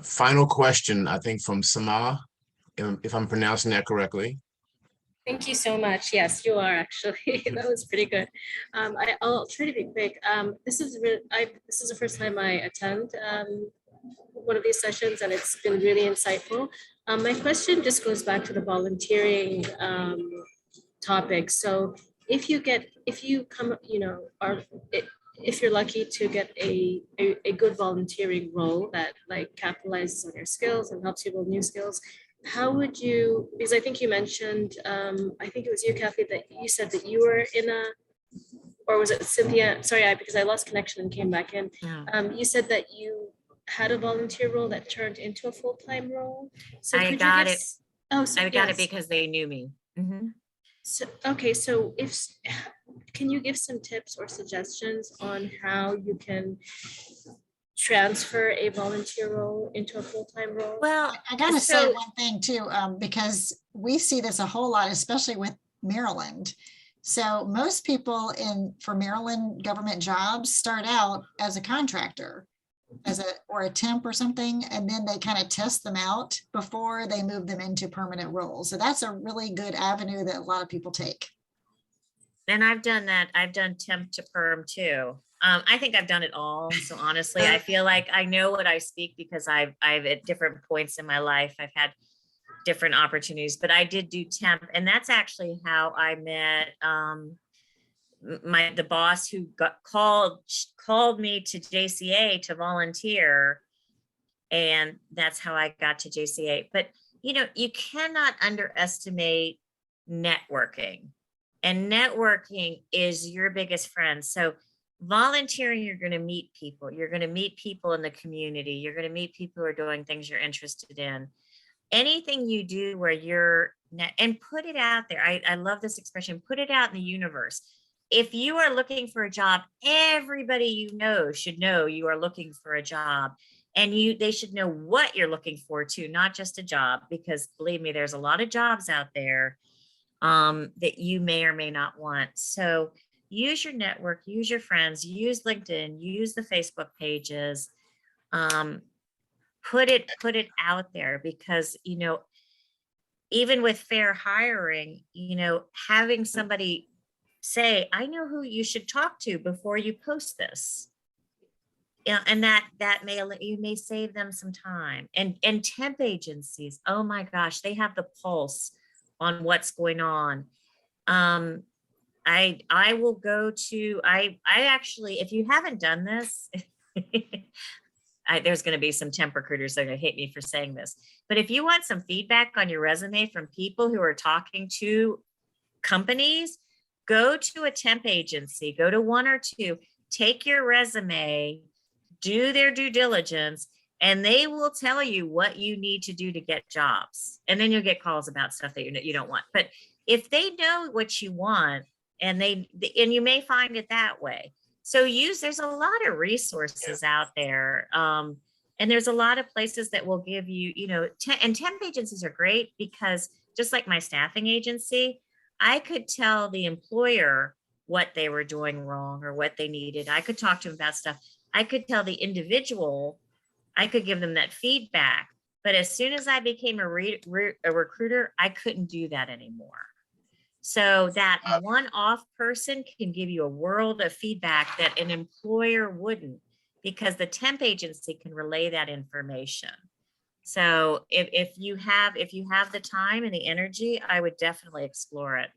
Final question, I think from Sama, if I'm pronouncing that correctly. Thank you so much. Yes, you are actually. That was pretty good. I'll try to be quick. This is the first time I attend one of these sessions, and it's been really insightful. My question just goes back to the volunteering topic. So if you come, if you're lucky to get a good volunteering role that like capitalizes on your skills and helps you build new skills, how would you, because I think you mentioned, I think it was you, Cathy, that you said that you were in a, or was it Cynthia? Sorry, because I lost connection and came back in. You said that you had a volunteer role that turned into a full-time role. So I got it. Oh, so I got it because they knew me. Mm-hmm. So, okay, so can you give some tips or suggestions on how you can transfer a volunteer role into a full-time role? Well, I gotta say one thing too, because we see this a whole lot, especially with Maryland. So most people for Maryland government jobs start out as a contractor, or a temp or something, and then they kind of test them out before they move them into permanent roles. So that's a really good avenue that a lot of people take. And I've done that. I've done temp to perm too. I think I've done it all. So honestly, I feel like I know what I speak because I've at different points in my life, I've had different opportunities, but I did do temp. And that's actually how I met the boss who called me to JCA to volunteer. And that's how I got to JCA. But, you cannot underestimate networking. And networking is your biggest friend. So volunteering, you're going to meet people. You're going to meet people in the community. You're going to meet people who are doing things you're interested in. Anything you do where and put it out there. I love this expression, put it out in the universe. If you are looking for a job, everybody you know should know you are looking for a job. And they should know what you're looking for too, not just a job, because believe me, there's a lot of jobs out there that you may or may not want. So use your network, use your friends, use LinkedIn, use the Facebook pages, put it out there, because, even with fair hiring, having somebody say, I know who you should talk to before you post this. And that you may save them some time. And temp agencies, oh my gosh, they have the pulse on what's going on. I will go to, I actually, if you haven't done this, there's going to be some temp recruiters that are going to hate me for saying this, but if you want some feedback on your resume from people who are talking to companies, go to a temp agency, go to one or two, take your resume, do their due diligence, and they will tell you what you need to do to get jobs. And then you'll get calls about stuff that you don't want. But if they know what you want, and you may find it that way. So there's a lot of resources out there. And there's a lot of places that will give you, and temp agencies are great because just like my staffing agency, I could tell the employer what they were doing wrong or what they needed. I could talk to them about stuff. I could tell the individual, I could give them that feedback. But as soon as I became a recruiter, I couldn't do that anymore. So that one-off person can give you a world of feedback that an employer wouldn't, because the temp agency can relay that information. So if you have the time and the energy, I would definitely explore it.